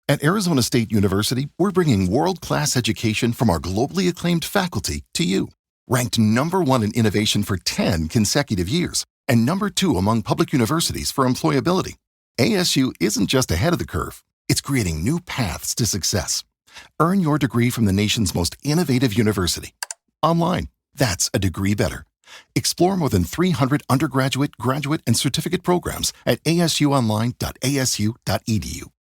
At Arizona State University, we're bringing world-class education from our globally acclaimed faculty to you. Ranked #1 in innovation for 10 consecutive years and #2 among public universities for employability, ASU isn't just ahead of the curve, it's creating new paths to success. Earn your degree from the nation's most innovative university. Online, that's a degree better. Explore more than 300 undergraduate, graduate, and certificate programs at asuonline.asu.edu.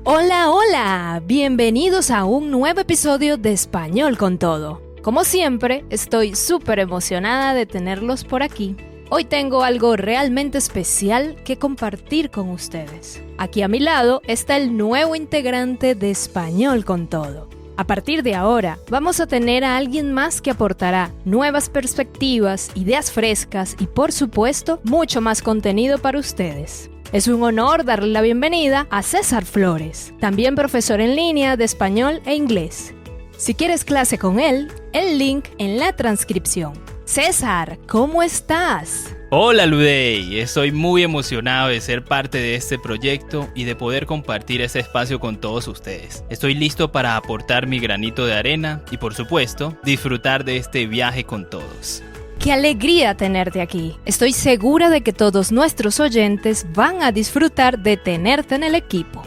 Hola, hola, bienvenidos a un nuevo episodio de Español con Todo. Como siempre, estoy súper emocionada de tenerlos por aquí. Hoy tengo algo realmente especial que compartir con ustedes. Aquí a mi lado está el nuevo integrante de Español con Todo. A partir de ahora, vamos a tener a alguien más que aportará nuevas perspectivas, ideas frescas y, por supuesto, mucho más contenido para ustedes. Es un honor darle la bienvenida a César Flores, también profesor en línea de español e inglés. Si quieres clase con él, el link en la transcripción. César, ¿cómo estás? Hola Ludey, estoy muy emocionado de ser parte de este proyecto y de poder compartir ese espacio con todos ustedes. Estoy listo para aportar mi granito de arena y, por supuesto, disfrutar de este viaje con todos. ¡Qué alegría tenerte aquí! Estoy segura de que todos nuestros oyentes van a disfrutar de tenerte en el equipo.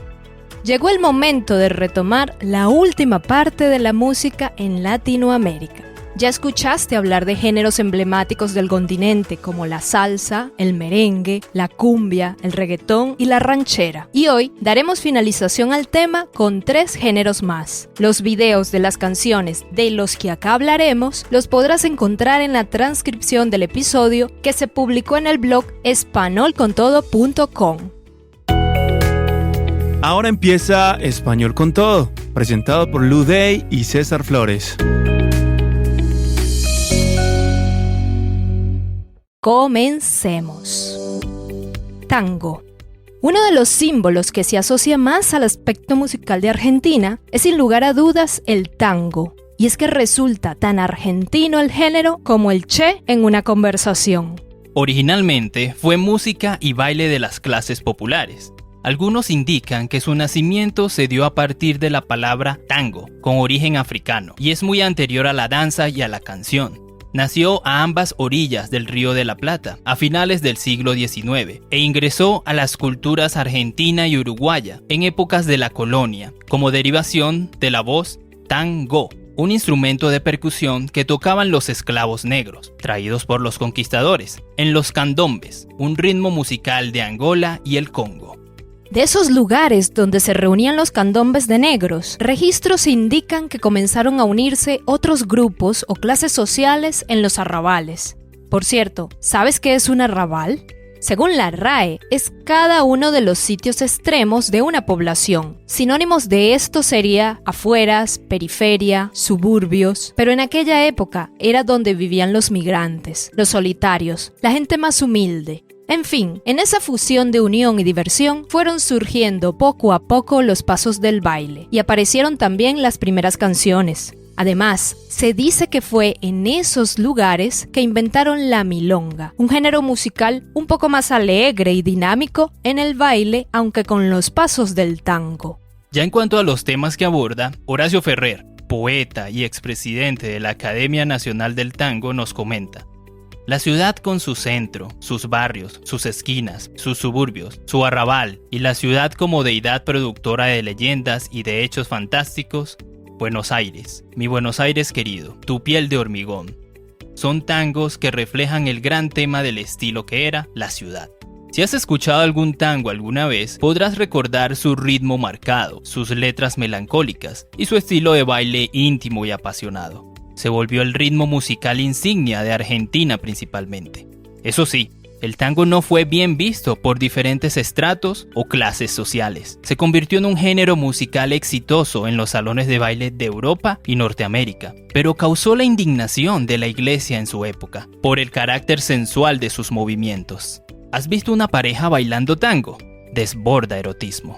Llegó el momento de retomar la última parte de la música en Latinoamérica. Ya escuchaste hablar de géneros emblemáticos del continente como la salsa, el merengue, la cumbia, el reggaetón y la ranchera. Y hoy daremos finalización al tema con 3 géneros más. Los videos de las canciones de los que acá hablaremos los podrás encontrar en la transcripción del episodio que se publicó en el blog espanolcontodo.com. Ahora empieza Español con Todo, presentado por Ludey y César Flores. Comencemos. Tango. Uno de los símbolos que se asocia más al aspecto musical de Argentina es sin lugar a dudas el tango. Y es que resulta tan argentino el género como el che en una conversación. Originalmente fue música y baile de las clases populares. Algunos indican que su nacimiento se dio a partir de la palabra tango, con origen africano, y es muy anterior a la danza y a la canción. Nació a ambas orillas del Río de la Plata, a finales del siglo XIX, e ingresó a las culturas argentina y uruguaya en épocas de la colonia, como derivación de la voz tango, un instrumento de percusión que tocaban los esclavos negros, traídos por los conquistadores, en los candombes, un ritmo musical de Angola y el Congo. De esos lugares donde se reunían los candombes de negros, registros indican que comenzaron a unirse otros grupos o clases sociales en los arrabales. Por cierto, ¿sabes qué es un arrabal? Según la RAE, es cada uno de los sitios extremos de una población. Sinónimos de esto sería afueras, periferia, suburbios, pero en aquella época era donde vivían los migrantes, los solitarios, la gente más humilde. En fin, en esa fusión de unión y diversión fueron surgiendo poco a poco los pasos del baile y aparecieron también las primeras canciones. Además, se dice que fue en esos lugares que inventaron la milonga, un género musical un poco más alegre y dinámico en el baile, aunque con los pasos del tango. Ya en cuanto a los temas que aborda, Horacio Ferrer, poeta y expresidente de la Academia Nacional del Tango, nos comenta: la ciudad con su centro, sus barrios, sus esquinas, sus suburbios, su arrabal y la ciudad como deidad productora de leyendas y de hechos fantásticos, Buenos Aires, mi Buenos Aires querido, tu piel de hormigón. Son tangos que reflejan el gran tema del estilo que era la ciudad. Si has escuchado algún tango alguna vez, podrás recordar su ritmo marcado, sus letras melancólicas y su estilo de baile íntimo y apasionado. Se volvió el ritmo musical insignia de Argentina principalmente. Eso sí, el tango no fue bien visto por diferentes estratos o clases sociales. Se convirtió en un género musical exitoso en los salones de baile de Europa y Norteamérica, pero causó la indignación de la iglesia en su época, por el carácter sensual de sus movimientos. ¿Has visto una pareja bailando tango? Desborda erotismo.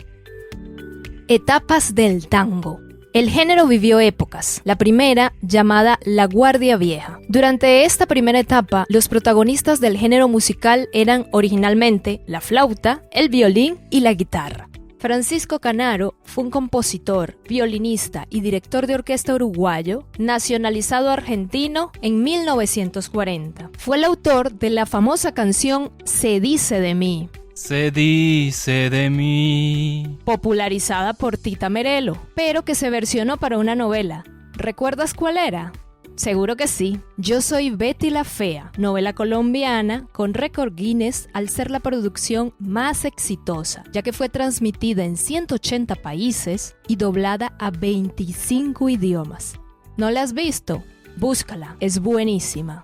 Etapas del tango. El género vivió épocas, la primera llamada La Guardia Vieja. Durante esta primera etapa, los protagonistas del género musical eran originalmente la flauta, el violín y la guitarra. Francisco Canaro fue un compositor, violinista y director de orquesta uruguayo, nacionalizado argentino en 1940. Fue el autor de la famosa canción Se dice de mí. Se dice de mí. Popularizada por Tita Merelo, pero que se versionó para una novela. ¿Recuerdas cuál era? Seguro que sí. Yo soy Betty la Fea, novela colombiana con récord Guinness al ser la producción más exitosa, ya que fue transmitida en 180 países y doblada a 25 idiomas. ¿No la has visto? Búscala, es buenísima.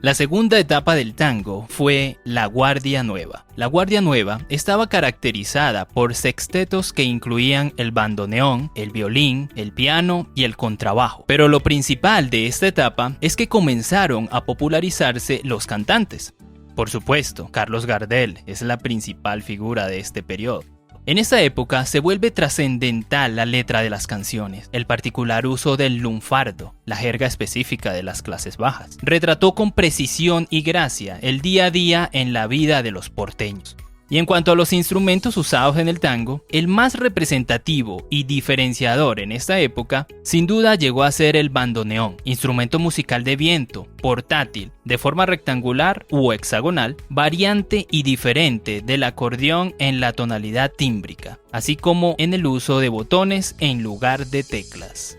La segunda etapa del tango fue La Guardia Nueva. La Guardia Nueva estaba caracterizada por sextetos que incluían el bandoneón, el violín, el piano y el contrabajo. Pero lo principal de esta etapa es que comenzaron a popularizarse los cantantes. Por supuesto, Carlos Gardel es la principal figura de este periodo. En esta época se vuelve trascendental la letra de las canciones, el particular uso del lunfardo, la jerga específica de las clases bajas. Retrató con precisión y gracia el día a día en la vida de los porteños. Y en cuanto a los instrumentos usados en el tango, el más representativo y diferenciador en esta época, sin duda llegó a ser el bandoneón, instrumento musical de viento, portátil, de forma rectangular u hexagonal, variante y diferente del acordeón en la tonalidad tímbrica, así como en el uso de botones en lugar de teclas.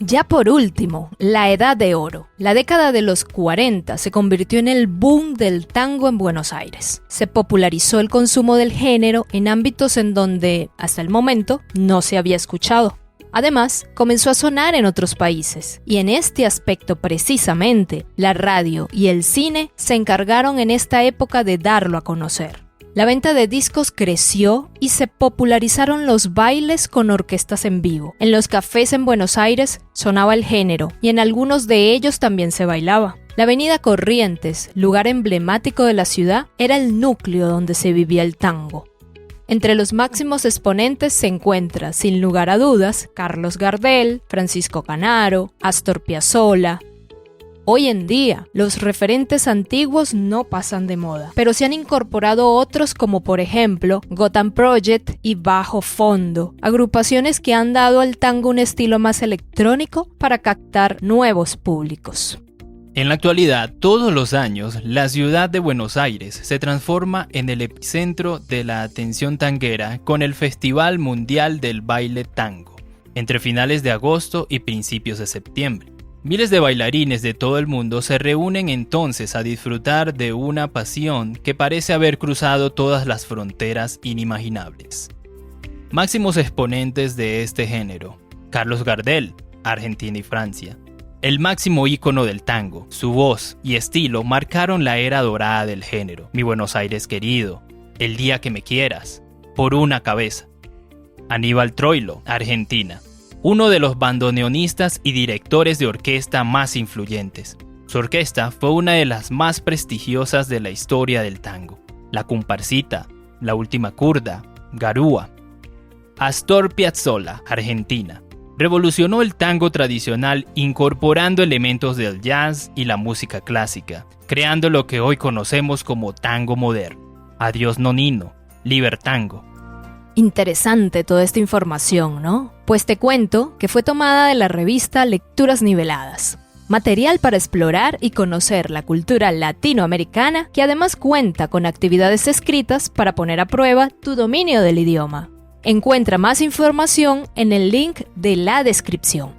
Ya por último, la Edad de Oro. La década de los 40 se convirtió en el boom del tango en Buenos Aires. Se popularizó el consumo del género en ámbitos en donde, hasta el momento, no se había escuchado. Además, comenzó a sonar en otros países, y en este aspecto precisamente, la radio y el cine se encargaron en esta época de darlo a conocer. La venta de discos creció y se popularizaron los bailes con orquestas en vivo. En los cafés en Buenos Aires sonaba el género y en algunos de ellos también se bailaba. La avenida Corrientes, lugar emblemático de la ciudad, era el núcleo donde se vivía el tango. Entre los máximos exponentes se encuentra, sin lugar a dudas, Carlos Gardel, Francisco Canaro, Astor Piazzolla. Hoy en día, los referentes antiguos no pasan de moda, pero se han incorporado otros como por ejemplo Gotham Project y Bajo Fondo, agrupaciones que han dado al tango un estilo más electrónico para captar nuevos públicos. En la actualidad, todos los años, la ciudad de Buenos Aires se transforma en el epicentro de la atención tanguera con el Festival Mundial del Baile Tango, entre finales de agosto y principios de septiembre. Miles de bailarines de todo el mundo se reúnen entonces a disfrutar de una pasión que parece haber cruzado todas las fronteras inimaginables. Máximos exponentes de este género: Carlos Gardel, Argentina y Francia. El máximo ícono del tango, su voz y estilo marcaron la era dorada del género. Mi Buenos Aires querido, El día que me quieras, Por una cabeza. Aníbal Troilo, Argentina. Uno de los bandoneonistas y directores de orquesta más influyentes. Su orquesta fue una de las más prestigiosas de la historia del tango. La Comparsita, La Última Curda, Garúa. Astor Piazzolla, Argentina. Revolucionó el tango tradicional incorporando elementos del jazz y la música clásica, creando lo que hoy conocemos como tango moderno. Adiós Nonino, Libertango. Interesante toda esta información, ¿no? Pues te cuento que fue tomada de la revista Lecturas Niveladas. Material para explorar y conocer la cultura latinoamericana, que además cuenta con actividades escritas para poner a prueba tu dominio del idioma. Encuentra más información en el link de la descripción.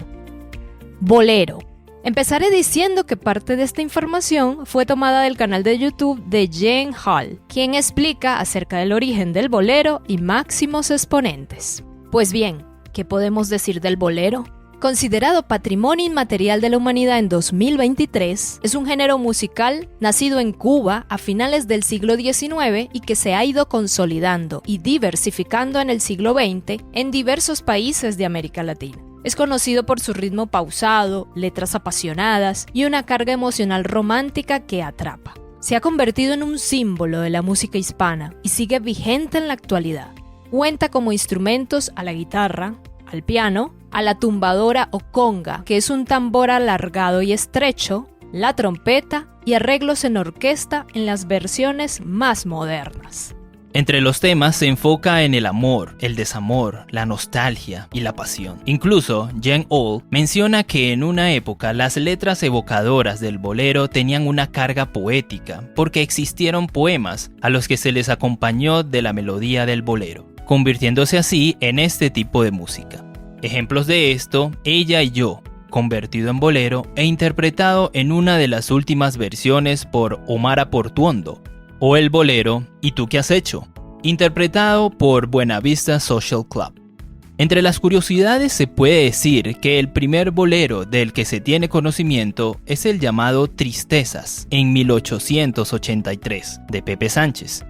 Bolero. Empezaré diciendo que parte de esta información fue tomada del canal de YouTube de Jen Hall, quien explica acerca del origen del bolero y máximos exponentes. Pues bien, ¿qué podemos decir del bolero? Considerado Patrimonio Inmaterial de la Humanidad en 2023, es un género musical nacido en Cuba a finales del siglo XIX y que se ha ido consolidando y diversificando en el siglo XX en diversos países de América Latina. Es conocido por su ritmo pausado, letras apasionadas y una carga emocional romántica que atrapa. Se ha convertido en un símbolo de la música hispana y sigue vigente en la actualidad. Cuenta como instrumentos a la guitarra, al piano, a la tumbadora o conga, que es un tambor alargado y estrecho, la trompeta y arreglos en orquesta en las versiones más modernas. Entre los temas se enfoca en el amor, el desamor, la nostalgia y la pasión. Incluso, Jean Auel menciona que en una época las letras evocadoras del bolero tenían una carga poética, porque existieron poemas a los que se les acompañó de la melodía del bolero, convirtiéndose así en este tipo de música. Ejemplos de esto, Ella y yo, convertido en bolero e interpretado en una de las últimas versiones por Omar Aportuondo, o el bolero ¿Y tú qué has hecho?, interpretado por Buenavista Social Club. Entre las curiosidades se puede decir que el primer bolero del que se tiene conocimiento es el llamado Tristezas, en 1883, de Pepe Sánchez.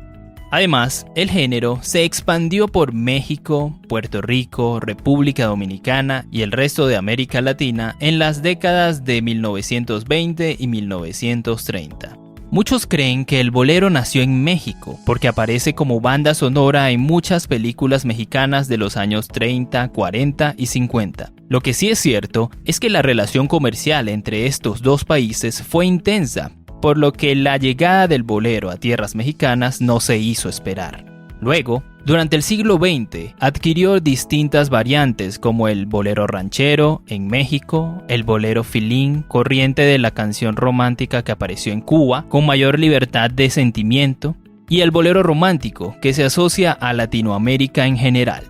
Además, el género se expandió por México, Puerto Rico, República Dominicana y el resto de América Latina en las décadas de 1920 y 1930. Muchos creen que el bolero nació en México porque aparece como banda sonora en muchas películas mexicanas de los años 30, 40 y 50. Lo que sí es cierto es que la relación comercial entre estos dos países fue intensa, por lo que la llegada del bolero a tierras mexicanas no se hizo esperar. Luego, durante el siglo XX, adquirió distintas variantes como el bolero ranchero en México, el bolero filín, corriente de la canción romántica que apareció en Cuba, con mayor libertad de sentimiento, y el bolero romántico, que se asocia a Latinoamérica en general.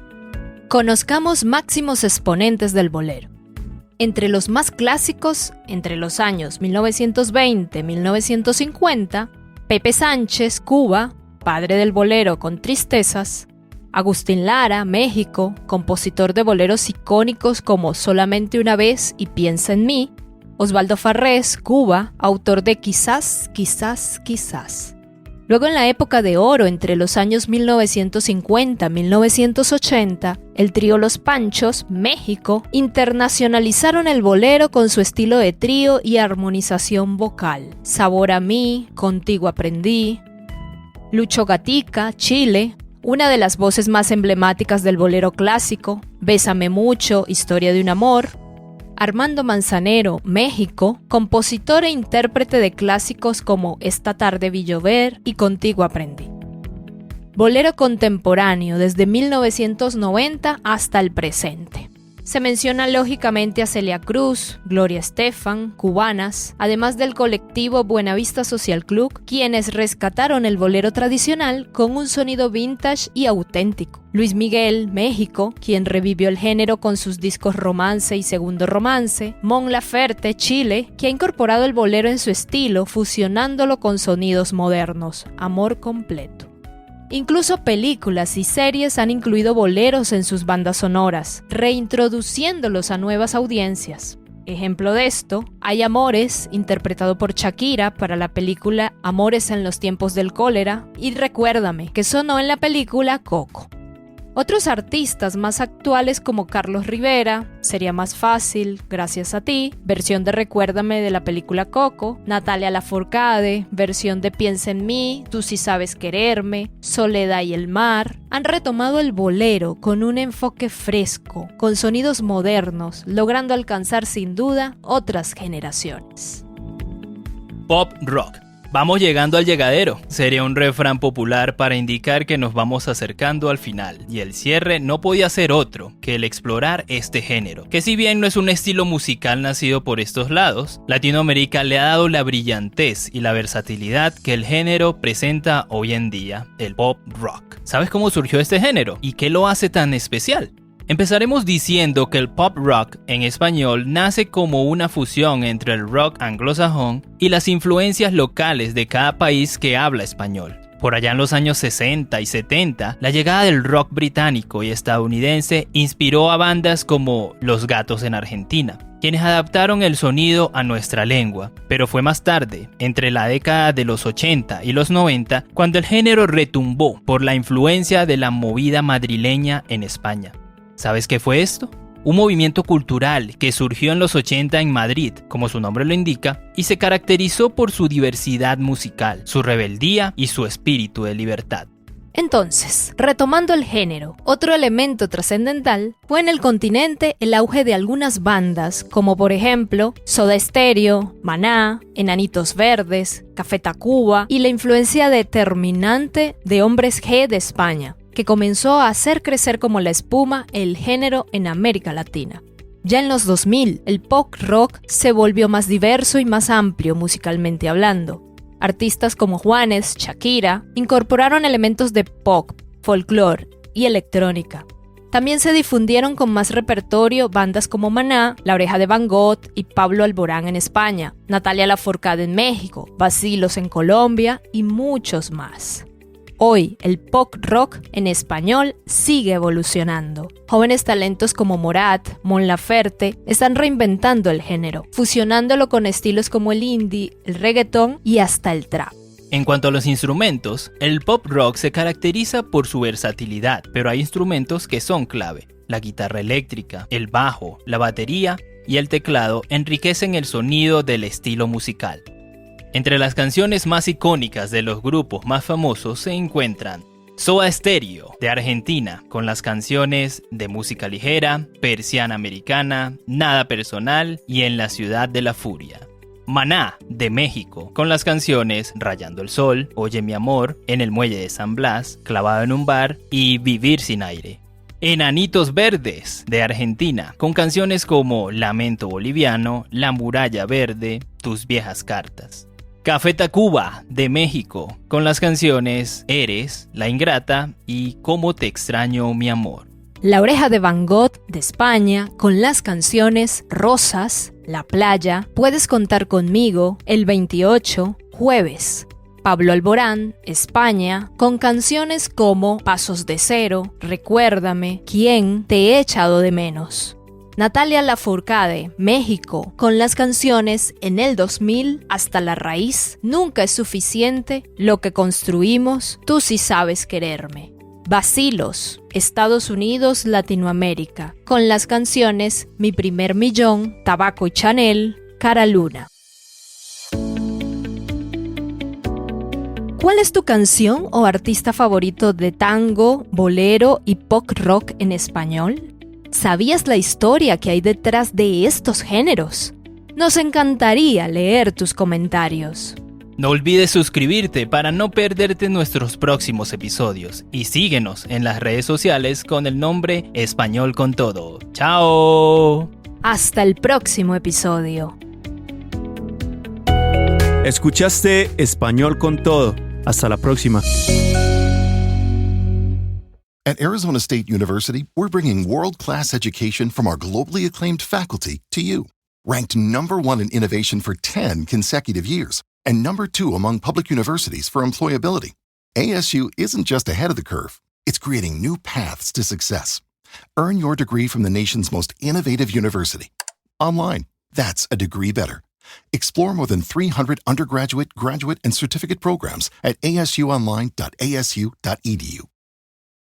Conozcamos máximos exponentes del bolero. Entre los más clásicos, entre los años 1920-1950, Pepe Sánchez, Cuba, padre del bolero con Tristezas; Agustín Lara, México, compositor de boleros icónicos como Solamente una vez y Piensa en mí; Osvaldo Farrés, Cuba, autor de Quizás, quizás, quizás. Luego, en la época de oro, entre los años 1950-1980, el trío Los Panchos, México, internacionalizaron el bolero con su estilo de trío y armonización vocal. Sabor a mí, Contigo aprendí. Lucho Gatica, Chile, una de las voces más emblemáticas del bolero clásico. Bésame mucho, Historia de un amor. Armando Manzanero, México, compositor e intérprete de clásicos como Esta tarde vi llover y Contigo aprendí. Bolero contemporáneo desde 1990 hasta el presente. Se menciona lógicamente a Celia Cruz, Gloria Estefan, cubanas, además del colectivo Buenavista Social Club, quienes rescataron el bolero tradicional con un sonido vintage y auténtico. Luis Miguel, México, quien revivió el género con sus discos Romance y Segundo Romance. Mon Laferte, Chile, que ha incorporado el bolero en su estilo, fusionándolo con sonidos modernos. Amor completo. Incluso películas y series han incluido boleros en sus bandas sonoras, reintroduciéndolos a nuevas audiencias. Ejemplo de esto, Hay Amores, interpretado por Shakira para la película Amores en los tiempos del cólera, y Recuérdame, que sonó en la película Coco. Otros artistas más actuales como Carlos Rivera, Sería más fácil, Gracias a ti, versión de Recuérdame de la película Coco; Natalia Lafourcade, versión de Piensa en mí, Tú sí sabes quererme, Soledad y el mar, han retomado el bolero con un enfoque fresco, con sonidos modernos, logrando alcanzar sin duda otras generaciones. Pop rock. Vamos llegando al llegadero. Sería un refrán popular para indicar que nos vamos acercando al final, y el cierre no podía ser otro que el explorar este género, que si bien no es un estilo musical nacido por estos lados, Latinoamérica le ha dado la brillantez y la versatilidad que el género presenta hoy en día, el pop rock. ¿Sabes cómo surgió este género y qué lo hace tan especial? Empezaremos diciendo que el pop rock en español nace como una fusión entre el rock anglosajón y las influencias locales de cada país que habla español. Por allá en los años 60 y 70, la llegada del rock británico y estadounidense inspiró a bandas como Los Gatos en Argentina, quienes adaptaron el sonido a nuestra lengua, pero fue más tarde, entre la década de los 80 y los 90, cuando el género retumbó por la influencia de la movida madrileña en España. ¿Sabes qué fue esto? Un movimiento cultural que surgió en los 80 en Madrid, como su nombre lo indica, y se caracterizó por su diversidad musical, su rebeldía y su espíritu de libertad. Entonces, retomando el género, otro elemento trascendental fue en el continente el auge de algunas bandas, como por ejemplo Soda Stereo, Maná, Enanitos Verdes, Café Tacuba y la influencia determinante de Hombres G de España, que comenzó a hacer crecer como la espuma el género en América Latina. Ya en los 2000, el pop rock se volvió más diverso y más amplio musicalmente hablando. Artistas como Juanes, Shakira, incorporaron elementos de pop, folclore y electrónica. También se difundieron con más repertorio bandas como Maná, La Oreja de Van Gogh y Pablo Alborán en España, Natalia Lafourcade en México, Bacilos en Colombia y muchos más. Hoy, el pop rock en español sigue evolucionando. Jóvenes talentos como Morat, Mon Laferte están reinventando el género, fusionándolo con estilos como el indie, el reggaetón y hasta el trap. En cuanto a los instrumentos, el pop rock se caracteriza por su versatilidad, pero hay instrumentos que son clave. La guitarra eléctrica, el bajo, la batería y el teclado enriquecen el sonido del estilo musical. Entre las canciones más icónicas de los grupos más famosos se encuentran Soda Stereo, de Argentina, con las canciones de música ligera, Persiana Americana, Nada Personal y En la Ciudad de la Furia. Maná, de México, con las canciones Rayando el Sol, Oye mi amor, En el Muelle de San Blas, Clavado en un bar y Vivir sin aire. Enanitos Verdes, de Argentina, con canciones como Lamento Boliviano, La Muralla Verde, Tus Viejas Cartas. Café Tacuba, de México, con las canciones Eres, La Ingrata y Cómo te extraño mi amor. La Oreja de Van Gogh, de España, con las canciones Rosas, La Playa, Puedes contar conmigo, El 28, Jueves. Pablo Alborán, España, con canciones como Pasos de Cero, Recuérdame, ¿Quién te he echado de menos? Natalia Lafourcade, México, con las canciones En el 2000, Hasta la Raíz, Nunca es suficiente, Lo que construimos, Tú sí sabes quererme. Bacilos, Estados Unidos, Latinoamérica, con las canciones Mi primer millón, Tabaco y Chanel, Cara Luna. ¿Cuál es tu canción o artista favorito de tango, bolero y pop rock en español? ¿Sabías la historia que hay detrás de estos géneros? Nos encantaría leer tus comentarios. No olvides suscribirte para no perderte nuestros próximos episodios y síguenos en las redes sociales con el nombre Español con Todo. ¡Chao! Hasta el próximo episodio. Escuchaste Español con Todo. Hasta la próxima. At Arizona State University, we're bringing world-class education from our globally acclaimed faculty to you. Ranked number 1 in innovation for 10 consecutive years, and number 2 among public universities for employability, ASU isn't just ahead of the curve, it's creating new paths to success. Earn your degree from the nation's most innovative university. Online, that's a degree better. Explore more than 300 undergraduate, graduate, and certificate programs at asuonline.asu.edu.